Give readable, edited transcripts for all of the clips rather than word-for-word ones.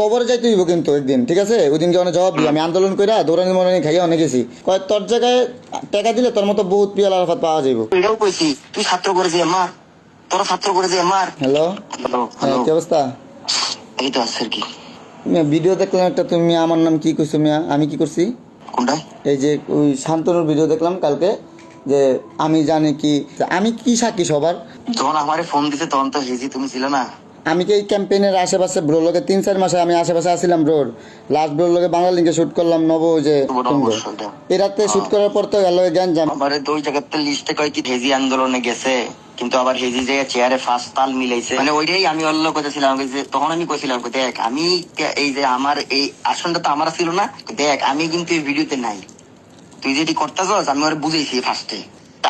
কবরে যাইতে হইব কিন্তু একদিন, ঠিক আছে? ওই দিনকে অনেক জবাব দিই। আমি আন্দোলন কইরা দৌড়ানি মরানি খাইয়া অনেক গেছি। কয় তোর জায়গায় টাকা দিলে তোর মতো বহুত পিয়াল আরাফাত পাওয়া যাইব। এটাও কইছি তুই ছাত্র করে যে মার, তোরা ছাত্র করে যে মার। হ্যালো, হ্যালো হ্যাঁ, কি অবস্থা? এই তো আছে আর কি। মিয়া ভিডিও দেখলাম একটা, তুমি আমার নাম কি কইছো মিয়া? আমি কি করছি? কোনটা? এই যে ওই শান্তনুর ভিডিও দেখলাম কালকে, যে আমি জানি কি, আমি কি সাক্ষী সবার? যখন আমারে ফোন দিছে তখন তো হেজি তুমি ছিল না। আমি কি এই ক্যাম্পেইনের আশেপাশে ব্রোর লগে 3-4 মাসে আমি আশেপাশে আসছিলাম ব্রোর। লাস্ট ব্রোর লগে বাংলা লিঙ্কে শুট করলাম নব, ওই যে এই রাতে শুট করার পর তো এর লগে গান জাম। আমারে তো ওই জায়গাতে লিস্টে কয় কি হেজি আন্দোলনে গেছে, কিন্তু আবার হেজি যে চেয়ারে ফার্স্ট তাল মিলাইছে, মানে ওইটাই আমি অল্ল কইতেছিলাম যে তখন আমি কইছিলাম দেখ আমি এই যে আমার এই আসনটা তো আমার ছিল না, দেখ আমি কিন্তু এই ভিডিওতে নাই, তুই যেটি করতেছস আমি ওরে বুঝাইছি ফার্স্টে।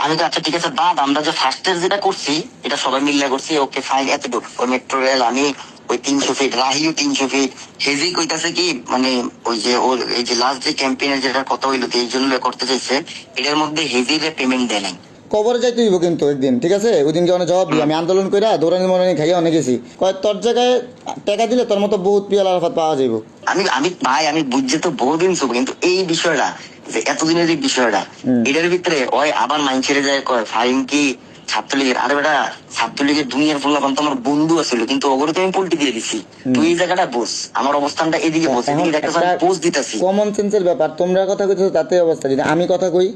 আমি তো আচ্ছা ঠিক আছে বাদ, আমরা যে ফার্স্টের যেটা করছি এটা সবাই মিলে করছি, ওকে ফাইন এতটুকু। ওই মেট্রো রেল আমি ওই 300 ফিট, রাহিও 300 ফিট, হেজি কইতাছে কি মানে ওই যে ওর এই যে লাস্ট যে ক্যাম্পেইনের যেটা কথা হইলো এই জন্য করতে চাইছে, এটার মধ্যে হেজির পেমেন্ট দেয় নাই। কবরে যাইতে হইব কিন্তু একদিন, ঠিক আছে? ওই দিনকে অনেক জবাব দিই। আমি আন্দোলন কইরা দৌড়ানি মরানি খাইয়া অনেক গেছি। কয় তোর জায়গায় টাকা দিলে তোর মতো বহুত পিয়াল আরাফাত পাওয়া যাইব। আমি আমি ভাই আমি বুঝছি তো বহুদিন শুভ, কিন্তু এই বিষয়টা যে এতদিনের যে বিষয়টা এটার ভিতরে ওই আবার মাইন ছেড়ে যায় কয় ফাইন কি ছাত্রলীগের। আরে বেটা ছাত্রলীগের দুনিয়ার ফুল্লাপান তো আমার বন্ধু আছিল, কিন্তু ওগুলো তো আমি পোল্টি দিয়ে দিছি। তুই এই জায়গাটা বস, আমার অবস্থানটা এদিকে বস, এদিকে একটা পোস্ট দিতেছি। কমন সেন্সের ব্যাপার, তোমরা কথা কইছো তাতে অবস্থা, যদি আমি কথা কই।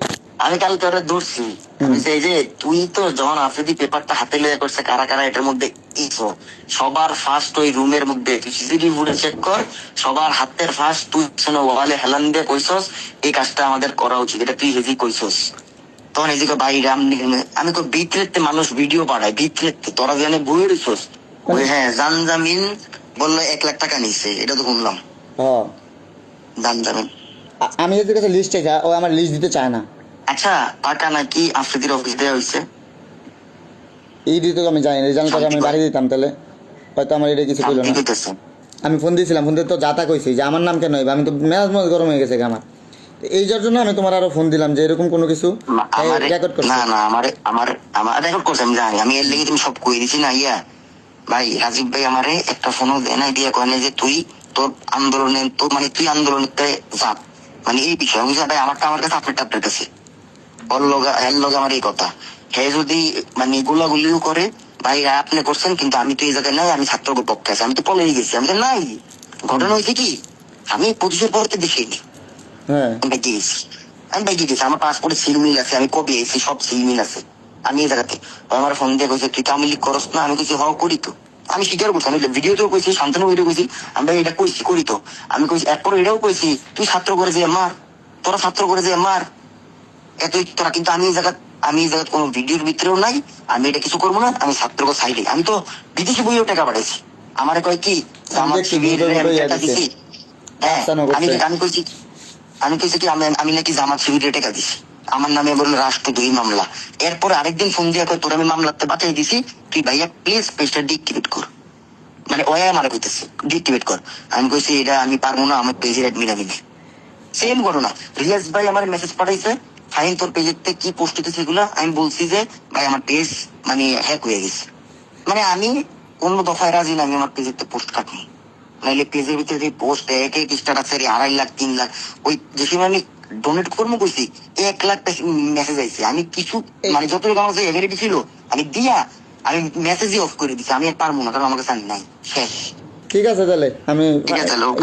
আমি কাল তোরা ধরছি, এই যে তুই তো যখন আফ্রিদি পেপারটা হাতে লিয়ে করছে কারা কারা এটার মধ্যে ইসো, সবার ফার্স্ট ওই রুমের মধ্যে তুই সিসিটিভি ফুটেজ চেক কর, সবার হাতের ফার্স্ট তুই ওয়ালে হেলান দিয়ে কইছস এই কাজটা আমাদের করা উচিত, এটা তুই হেজি কইছস। তখন এদিকে বাইরে আমি তো বিতরেতে মানুষ ভিডিও পাঠাই, বিতরেতে তোরা জানে বইয়ে দিছস। ওই হ্যাঁ জানজামিন বললো 1 লাখ টাকা নিছে, এটা তো শুনলাম। হ্যাঁ, জানজামিন আমি এদের কাছে লিস্ট চাইছি, ও আমার লিস্ট দিতে চায় না। আচ্ছা টাকা নাকি আফ্রিদির অফিস দেওয়া হয়েছে? এই দিতে আমি জানি না, জানতে আমি বাড়ি দিতাম তাহলে হয়তো আমার এটা কিছু কইলো না। আমি ফোন দিয়েছিলাম, ফোন দিয়ে তো যাতা কইছি যে আমার নাম কেন হইবে, আমি তো মেজাজ গরম হয়ে গেছে আমার। এই জন্য আমি তোমার আরো ফোন দিলাম যে এরকম কোনো কিছু রেকর্ড করছি। না না আমার রেকর্ড করছে আমি জানি, আমি এর লেগে তুমি সব কই দিছি না। ইয়া ভাই রাজীব ভাই আমারে একটা ফোনও দেয় না, দিয়ে কয় না যে তুই তোর আন্দোলনে তোর মানে তুই আন্দোলনে যাপ, মানে এই বিষয় আমি ভাই আমারটা আমার কাছে আপনার কাছে ওর লগা এর লগে আমার এই কথা। হে যদি মানে গোলাগুলিও করে ভাই আপনি করছেন, কিন্তু আমি তো এই জায়গায় নাই, আমি ছাত্র পক্ষে আছি, আমি তো পলেই গেছি, আমি তো নাই। ঘটনা হয়েছে কি আমি 25 পরতে দেখিনি, হ্যাঁ আমি বাইকে গেছি, আমি বাইকে গেছি, আমার পাসপোর্টে সিল মিল আছে, আমি কবে এসেছি সব সিল মিল আছে। আমি এই জায়গাতে আমার ফোন দিয়ে কইছে তুই আওয়ামী লীগ করস না, আমি কইছি হ করি তো, আমি স্বীকার করছি, আমি ভিডিওতেও কইছি, শান্তনু ভিডিও কইছি, আমি এটা কইছি করি তো। আমি কইছি এরপর এটাও কইছি তুই ছাত্র করে যে মার, তোরা ছাত্র করে যে মার এতই তোরা, কিন্তু আমি এই জায়গায় কোনো ভিডিওর ভিতরেও নাই, আমি এটা কিছু করবো না, আমি ছাত্রকে সাইডে। আমি তো বিদেশি বইও টাকা পাঠাইছি, আমারে কয় কি আমার টাকা দিছি। হ্যাঁ আমি কইছি কি আমি নাকি জামাত শিবিরে টাকা দিছি, আমার নামে বললো রাষ্ট্রদ্রোহী মামলা। এরপরে আরেকদিন ফোন দিয়ে কয় তোর আমি মামলাতে বাঁচাই দিছি, তুই ভাইয়া প্লিজ পেজটা ডিএক্টিভেট কর, মানে ওয়া আমার কইতেছে ডিএক্টিভেট কর। আমি কইছি এটা আমি পারবো না, আমার পেজের অ্যাডমিন আমি নেই। সেম ঘটনা রিয়াজ ভাই আমার মেসেজ পাঠাইছে ফাইন তোর পেজের কি পোস্ট হইতেছে এগুলা, আমি বলছি যে ভাই আমার পেজ মানে হ্যাক হয়ে গেছে, মানে আমি কোন দফায় রাজি না, আমি আমার পেজের পোস্ট কাটনি, নাইলে পেজের ভিতরে যে পোস্ট এক স্ট্যাটাস 2.5 লাখ 3 লাখ, ওই যে সময় আমি ডোনেট করবো কইছি 1 লাখ মেসেজ আইছে, আমি কিছু মানে যতটুকু আমার এভিডেন্স ছিল আমি দিয়া আমি মেসেজই অফ করে দিচ্ছি, আমি আর পারবো না কারণ আমার কাছে নাই শেষ। ঠিক আছে তাহলে আমি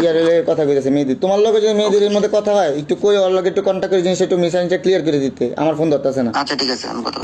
ইয়ার কথা কইতেছি মেহেদি, তোমার লগে যদি মেহেদির মধ্যে কথা হয় একটু কই ওর লগে একটু কন্টাক্ট করে জিনিস একটু মিসাইনটা ক্লিয়ার করে দিতে, আমার ফোন ধরতেছে না। আচ্ছা ঠিক আছে আমি কথা